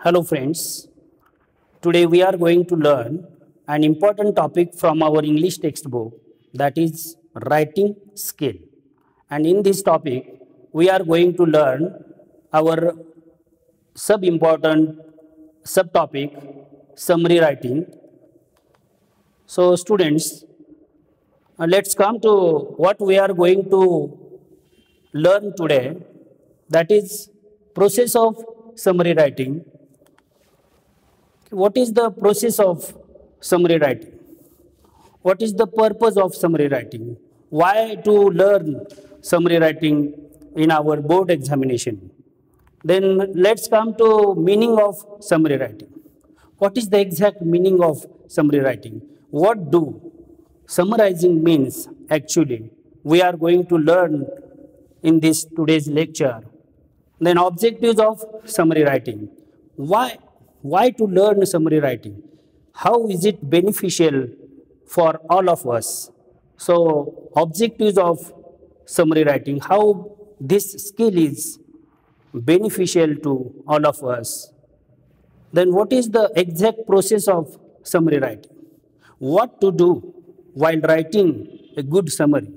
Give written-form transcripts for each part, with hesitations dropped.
Hello friends, today we are going to learn an important topic from our English textbook, that is writing skill. And in this topic, we are going to learn our sub-important subtopic, summary writing. So students, let's come to what we are going to learn today, that is process of summary writing. What is the process of summary writing? What is the purpose of summary writing? Why to learn summary writing in our board examination? Then let's come to meaning of summary writing. What is the exact meaning of summary writing? What do summarizing means actually? We are going to learn in this today's lecture. Then objectives of summary writing. Why to learn summary writing? How is it beneficial for all of us? So objectives of summary writing, how this skill is beneficial to all of us. Then what is the exact process of summary writing? What to do while writing a good summary?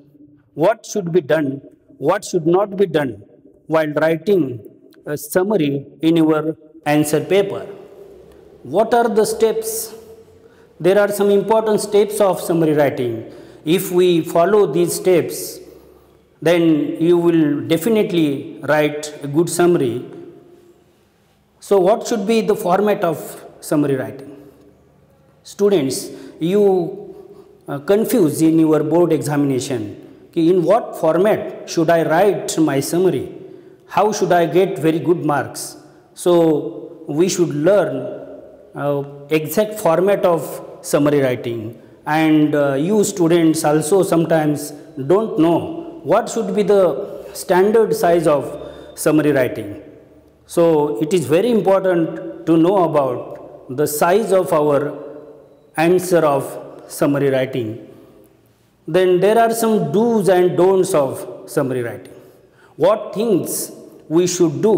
What should be done? What should not be done while writing a summary in your answer paper? What are the steps? There are some important steps of summary writing. If we follow these steps, then you will definitely write a good summary. So what should be the format of summary writing? Students, you confuse in your board examination. In what format should I write my summary? How should I get very good marks? So we should learn exact format of summary writing, and you students also sometimes don't know what should be the standard size of summary writing. So it is very important to know about the size of our answer of summary writing. Then there are some do's and don'ts of summary writing. What things we should do,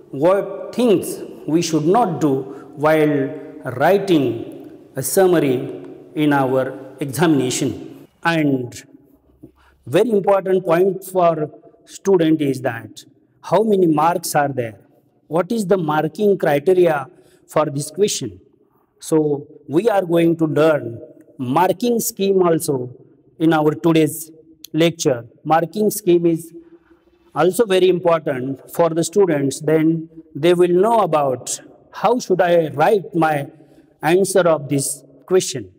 what things we should not do while writing a summary in our examination. And very important point for student is that how many marks are there? What is the marking criteria for this question? So we are going to learn marking scheme also in our today's lecture. Marking scheme is also very important for the students. Then they will know about how should I write my answer of this question.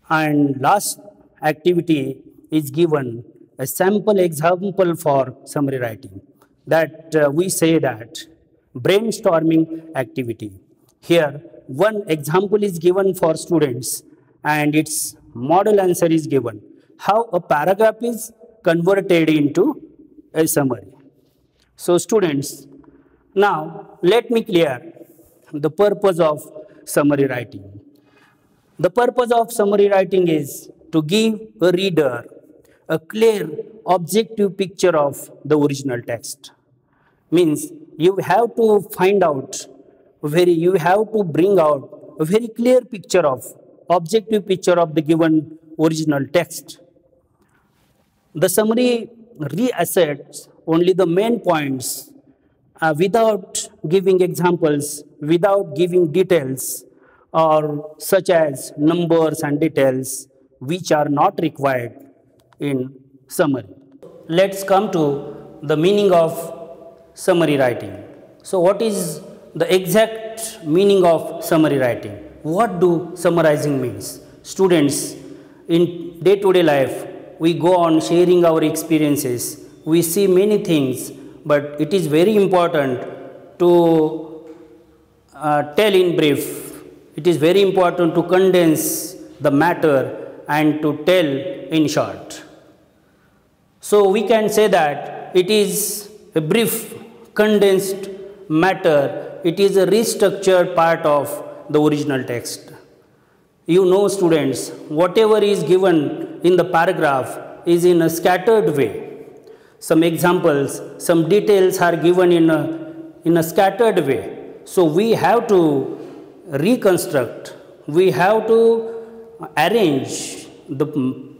And last activity is given a sample example for summary writing, that we say that brainstorming activity. Here one example is given for students and its model answer is given. How a paragraph is converted into a summary. So students, now let me clear the purpose of summary writing. The purpose of summary writing is to give a reader a clear, objective picture of the original text. Means you have to find out, you have to bring out a very clear picture of, objective picture of the given original text. The summary reasserts only the main points without giving examples, without giving details, or such as numbers and details which are not required in summary. Let's come to the meaning of summary writing. So what is the exact meaning of summary writing? What do summarizing means? Students, in day-to-day life, we go on sharing our experiences. We see many things, but it is very important to tell in brief. It is very important to condense the matter and to tell in short. So we can say that it is a brief, condensed matter. It is a restructured part of the original text. You know students, whatever is given in the paragraph is in a scattered way. Some examples, some details are given in a scattered way. So we have to reconstruct, we have to arrange the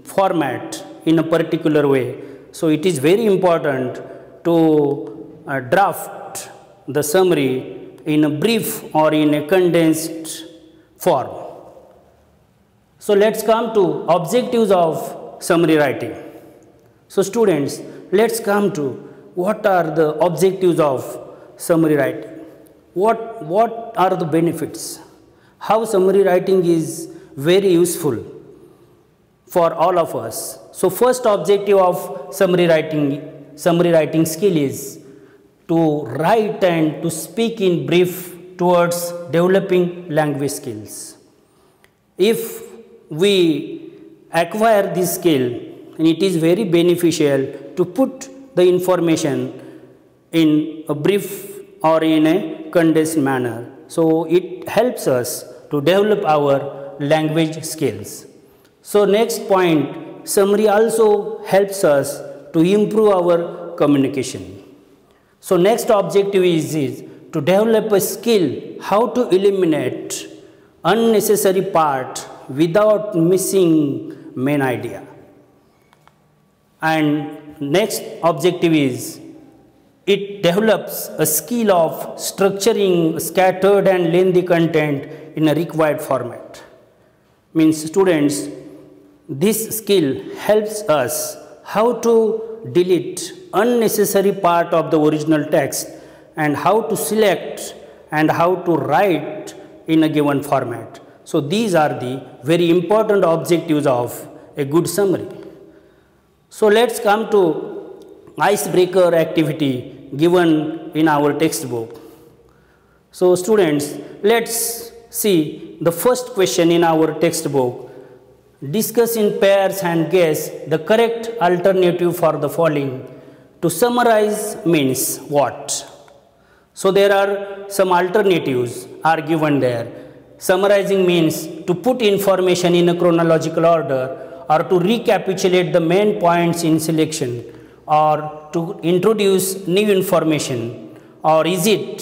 format in a particular way. So it is very important to draft the summary in a brief or in a condensed form. So let's come to objectives of summary writing. So students, let's come to what are the objectives of summary writing. What are the benefits? How summary writing is very useful for all of us. So first objective of summary writing skill is to write and to speak in brief towards developing language skills. If we acquire this skill, and it is very beneficial to put the information in a brief or in a condensed manner. So it helps us to develop our language skills. So next point, summary also helps us to improve our communication. So next objective is to develop a skill how to eliminate unnecessary part without missing main idea. And next objective is it develops a skill of structuring scattered and lengthy content in a required format. Means students, this skill helps us how to delete unnecessary part of the original text and how to select and how to write in a given format. So these are the very important objectives of a good summary. So let's come to icebreaker activity given in our textbook. So students, let's see the first question in our textbook. Discuss in pairs and guess the correct alternative for the following. To summarize means what? So there are some alternatives are given there. Summarizing means to put information in a chronological order, or to recapitulate the main points in selection, or to introduce new information, or is it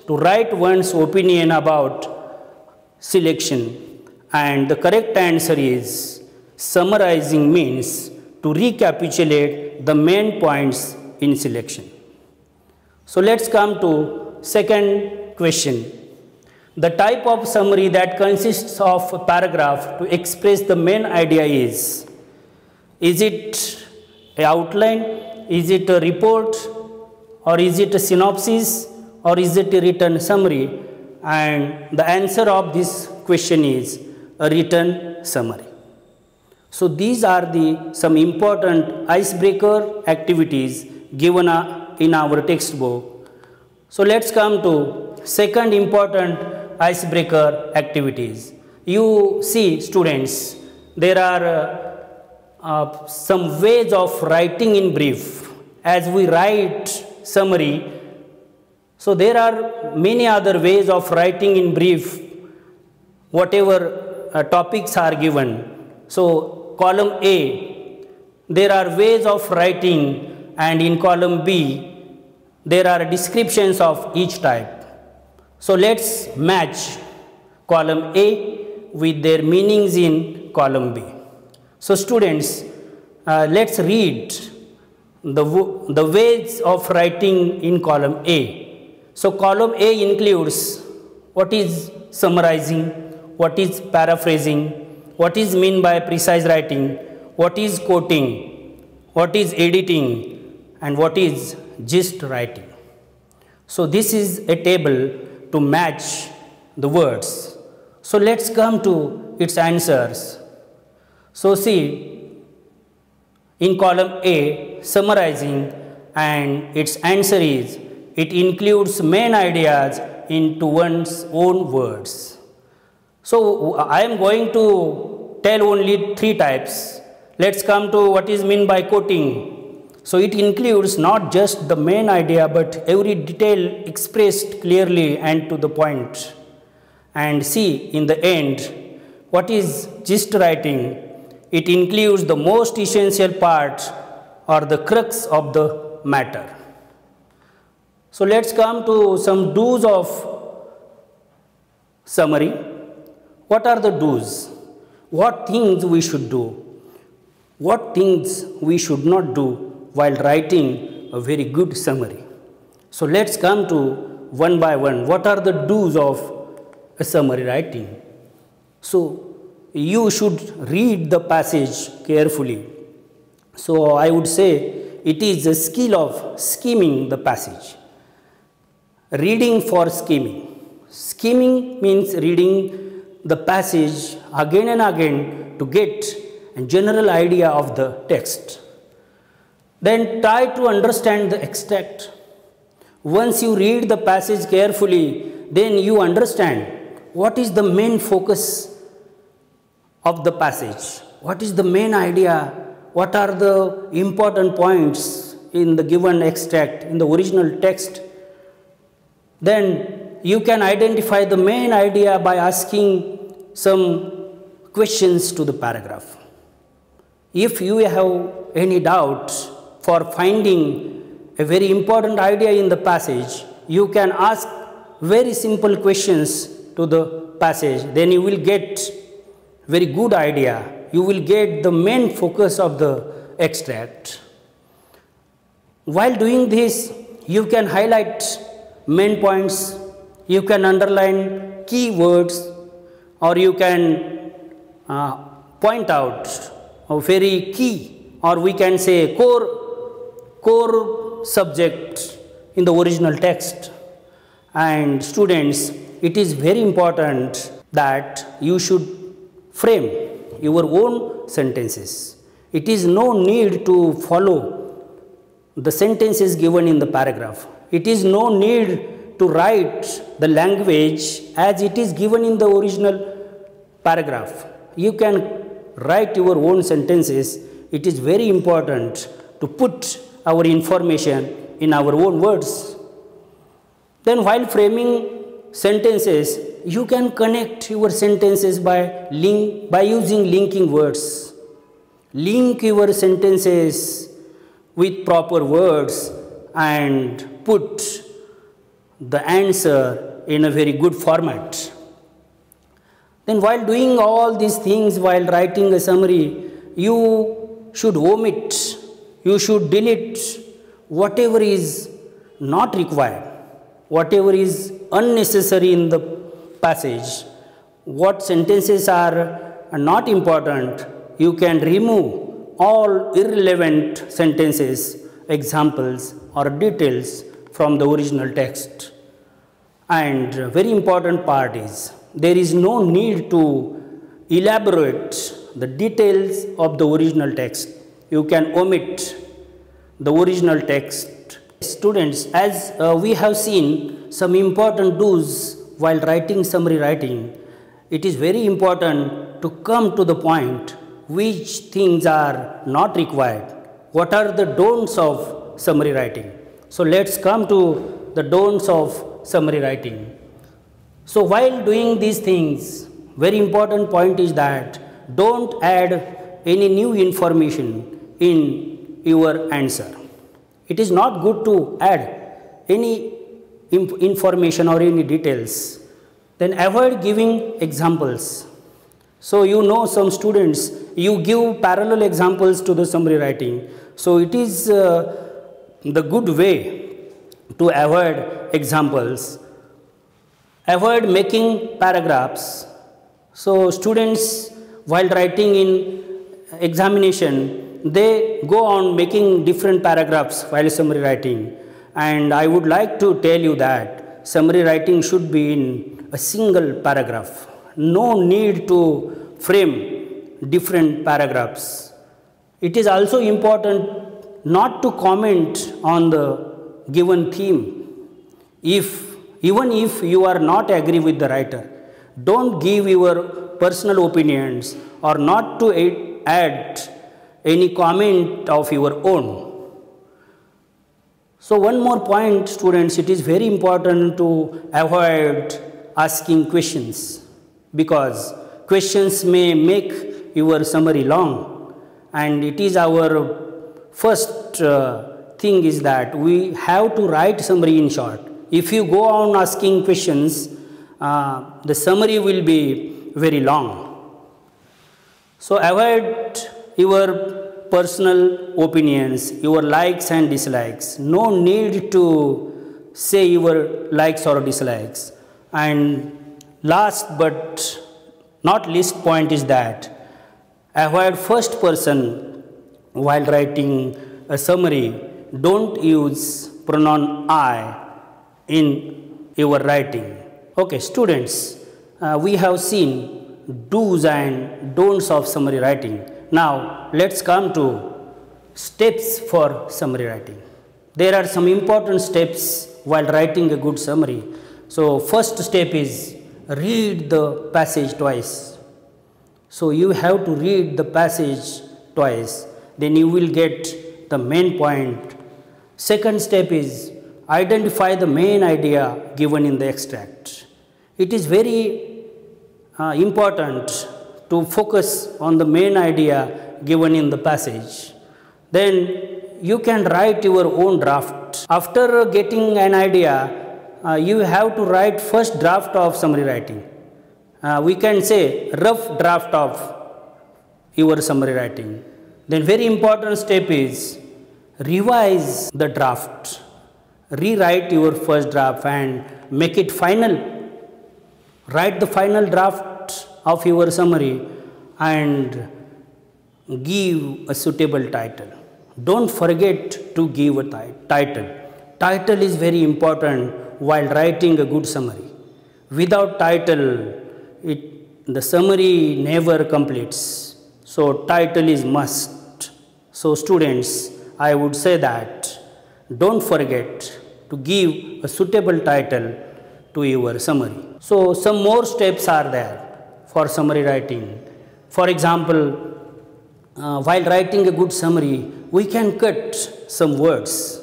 to write one's opinion about selection? And the correct answer is summarizing means to recapitulate the main points in selection. So let's come to second question. The type of summary that consists of a paragraph to express the main idea is it an outline, is it a report, or is it a synopsis, or is it a written summary? And the answer of this question is a written summary. So these are the some important icebreaker activities given in our textbook. So let's come to second important icebreaker activities. You see students, there are some ways of writing in brief. As we write summary, so there are many other ways of writing in brief, whatever topics are given. So column A, there are ways of writing, and in column B, there are descriptions of each type. So let's match column A with their meanings in column B. So students, let's read the ways of writing in column A. So column A includes what is summarizing, what is paraphrasing, what is meant by precise writing, what is quoting, what is editing, and what is gist writing. So this is a table to match the words. So let's come to its answers. So see, in column A, summarizing, and its answer is, it includes main ideas into one's own words. So I am going to tell only three types. Let's come to what is meant by quoting. So it includes not just the main idea, but every detail expressed clearly and to the point. And see, in the end, what is gist writing? It includes the most essential part or the crux of the matter. So let's come to some do's of summary. What are the do's? What things we should do? What things we should not do while writing a very good summary? So let's come to one by one. What are the do's of a summary writing? So you should read the passage carefully. So I would say it is a skill of skimming the passage. Reading for skimming. Skimming means reading the passage again and again to get a general idea of the text. Then try to understand the extract. Once you read the passage carefully, then you understand what is the main focus of the passage. What is the main idea? What are the important points in the given extract, in the original text? Then you can identify the main idea by asking some questions to the paragraph. If you have any doubt for finding a very important idea in the passage, you can ask very simple questions to the passage. Then you will get very good idea. You will get the main focus of the extract. While doing this, you can highlight main points, you can underline key words, or you can point out a very key, or we can say core subject in the original text. And students, it is very important that you should frame your own sentences. It is no need to follow the sentences given in the paragraph. It is no need to write the language as it is given in the original paragraph. You can write your own sentences. It is very important to put our information in our own words. Then while framing sentences, you can connect your sentences by using linking words. Link your sentences with proper words and put the answer in a very good format. Then while doing all these things, while writing a summary, you should omit, you should delete whatever is not required, whatever is unnecessary in the passage. What sentences are not important, you can remove all irrelevant sentences, examples or details from the original text. And a very important part is there is no need to elaborate the details of the original text. You can omit the original text. Students, as we have seen some important do's while writing summary writing, it is very important to come to the point which things are not required. What are the don'ts of summary writing? So let's come to the don'ts of summary writing. So while doing these things, very important point is that don't add any new information in your answer. It is not good to add any information or any details. Then avoid giving examples. So you know some students, you give parallel examples to the summary writing. So it is the good way to avoid examples. Avoid making paragraphs. So students, while writing in examination, they go on making different paragraphs while summary writing. And I would like to tell you that summary writing should be in a single paragraph. No need to frame different paragraphs. It is also important not to comment on the given theme. Even if you are not agree with the writer, don't give your personal opinions or not to add any comment of your own. So one more point, students, it is very important to avoid asking questions, because questions may make your summary long, and it is our first thing is that we have to write summary in short. If you go on asking questions, the summary will be very long. So avoid your personal opinions, your likes and dislikes. No need to say your likes or dislikes. And last but not least point is that avoid first person while writing a summary. Don't use pronoun I in your writing. Okay, students, we have seen do's and don'ts of summary writing. Now, let's come to steps for summary writing. There are some important steps while writing a good summary. So, first step is read the passage twice. So, you have to read the passage twice, then you will get the main point. Second step is identify the main idea given in the extract. It is very important to focus on the main idea given in the passage. Then you can write your own draft. After getting an idea, you have to write first draft of summary writing. We can say rough draft of your summary writing. Then very important step is revise the draft. Rewrite your first draft and make it final. Write the final draft of your summary and give a suitable title. Don't forget to give a title. Title is very important while writing a good summary. Without title, the summary never completes. So title is must. So students, I would say that don't forget to give a suitable title to your summary. So some more steps are there for summary writing. For example, while writing a good summary, we can cut some words.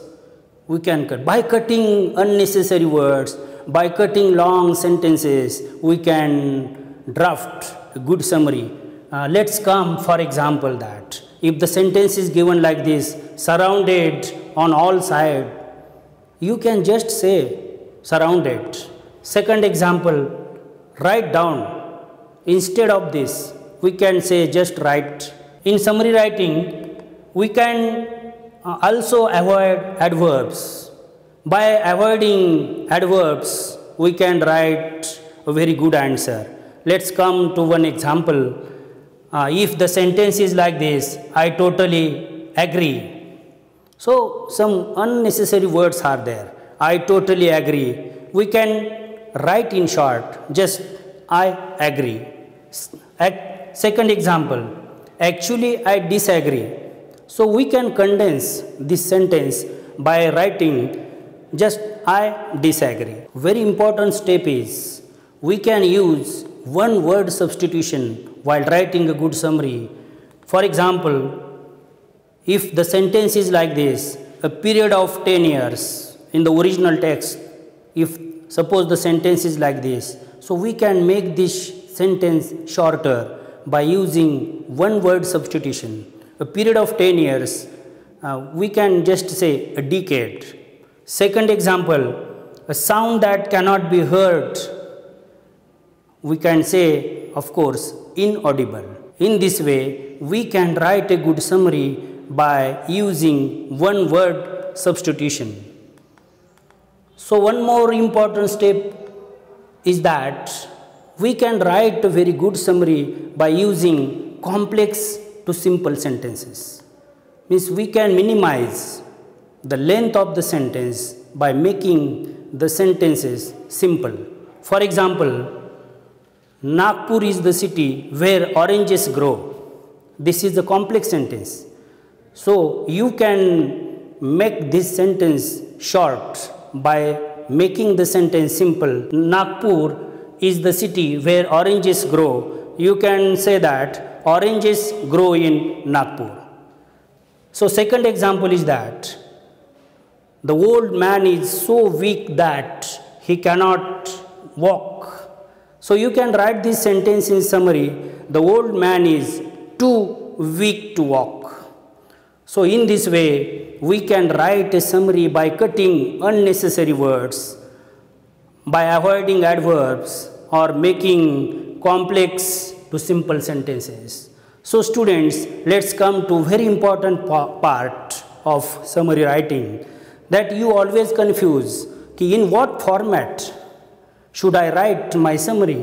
We can cut. By cutting unnecessary words, by cutting long sentences, we can draft a good summary. Let's come for example that if the sentence is given like this, surrounded on all sides, you can just say surrounded. Second example, write down. Instead of this, we can say just write. In summary writing, we can also avoid adverbs. By avoiding adverbs, we can write a very good answer. Let's come to one example. If the sentence is like this, I totally agree. So some unnecessary words are there. I totally agree. We can write in short, just I agree. Second example, actually I disagree. So we can condense this sentence by writing just I disagree. Very important step is we can use one word substitution while writing a good summary. For example, if the sentence is like this, a period of 10 years in the original text, if suppose the sentence is like this, so we can make this sentence shorter by using one word substitution. A period of 10 years, we can just say a decade. Second example, a sound that cannot be heard, we can say, of course, inaudible. In this way, we can write a good summary by using one word substitution. So one more important step is that we can write a very good summary by using complex to simple sentences. Means we can minimize the length of the sentence by making the sentences simple. For example, Nagpur is the city where oranges grow. This is a complex sentence. So you can make this sentence short by making the sentence simple. Nagpur is the city where oranges grow. You can say that oranges grow in Nagpur. So second example is that the old man is so weak that he cannot walk. So you can write this sentence in summary, the old man is too weak to walk. So in this way, we can write a summary by cutting unnecessary words, by avoiding adverbs or making complex to simple sentences. So students, let's come to very important part of summary writing, that you always confuse in what format should I write my summary,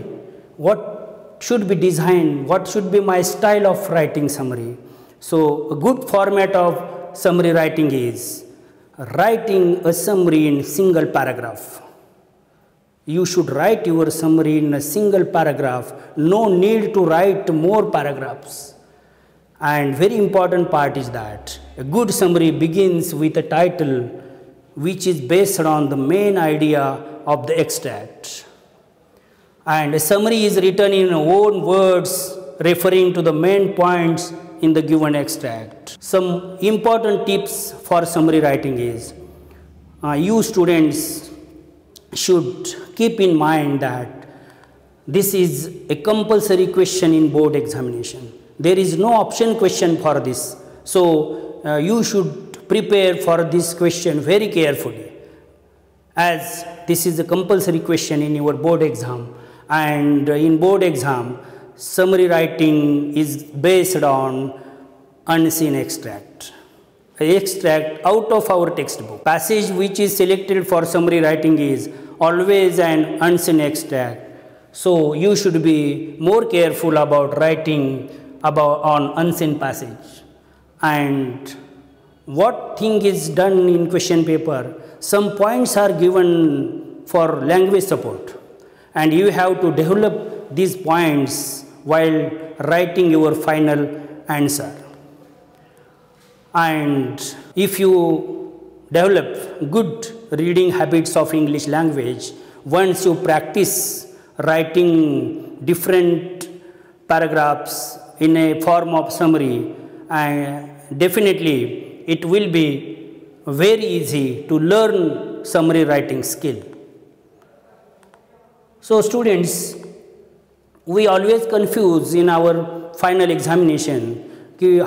what should be designed, what should be my style of writing summary. So a good format of summary writing is writing a summary in single paragraph. You should write your summary in a single paragraph, no need to write more paragraphs. And very important part is that a good summary begins with a title which is based on the main idea of the extract. And a summary is written in own words referring to the main points in the given extract. Some important tips for summary writing is, you students should keep in mind that this is a compulsory question in board examination. There is no option question for this. So you should prepare for this question very carefully, as this is a compulsory question in your board exam. And in board exam, summary writing is based on unseen extract. Extract out of our textbook. Passage which is selected for summary writing is always an unseen extract. So you should be more careful about writing on unseen passage. And what thing is done in question paper? Some points are given for language support, and you have to develop these points while writing your final answer. And if you develop good reading habits of English language, once you practice writing different paragraphs in a form of summary, definitely it will be very easy to learn summary writing skill. So students, we always confuse in our final examination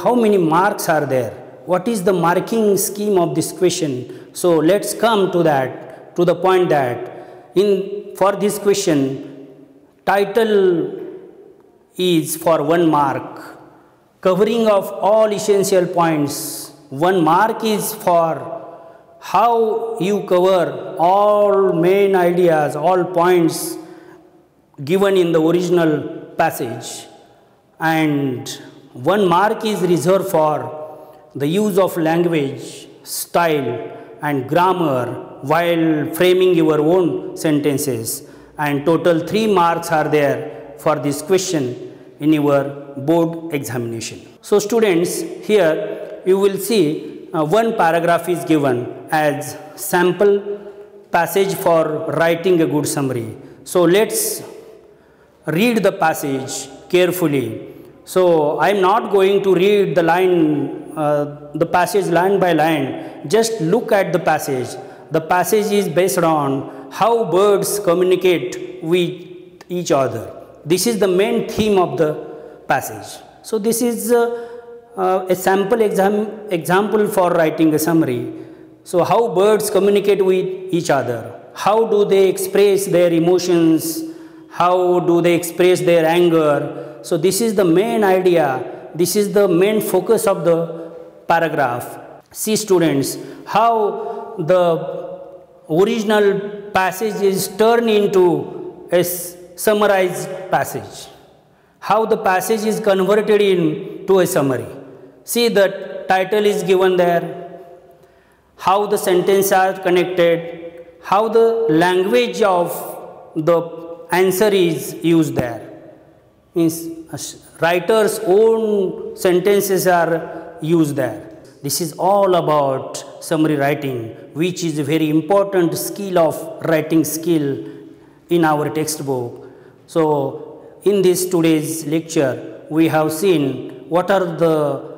how many marks are there, what is the marking scheme of this question. So let's come to that, to the point that for this question, title is for 1 mark, covering of all essential points. 1 mark is for how you cover all main ideas, all points given in the original passage. And 1 mark is reserved for the use of language, style and grammar while framing your own sentences. And total 3 marks are there for this question in your board examination. So students, here you will see 1 paragraph is given as sample passage for writing a good summary. So let's read the passage carefully. So I am not going to read the passage line by line. Just look at the passage. The passage is based on how birds communicate with each other. This is the main theme of the passage. So this is a sample example for writing a summary. So how birds communicate with each other. How do they express their emotions? How do they express their anger? So this is the main idea. This is the main focus of the paragraph. See students, how the original passage is turned into a summarized passage. How the passage is converted into a summary. See, the title is given there. How the sentences are connected. How the language of the answer is used there. Means writer's own sentences are used there. This is all about summary writing, which is a very important skill of writing skill in our textbook. So in this today's lecture, we have seen what are the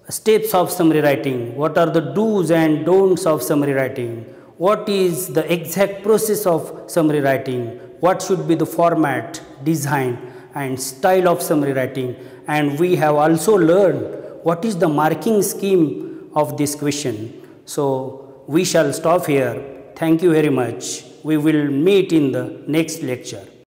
steps of summary writing, what are the do's and don'ts of summary writing, what is the exact process of summary writing, what should be the format, design and style of summary writing, and we have also learned what is the marking scheme of this question. So we shall stop here. Thank you very much. We will meet in the next lecture.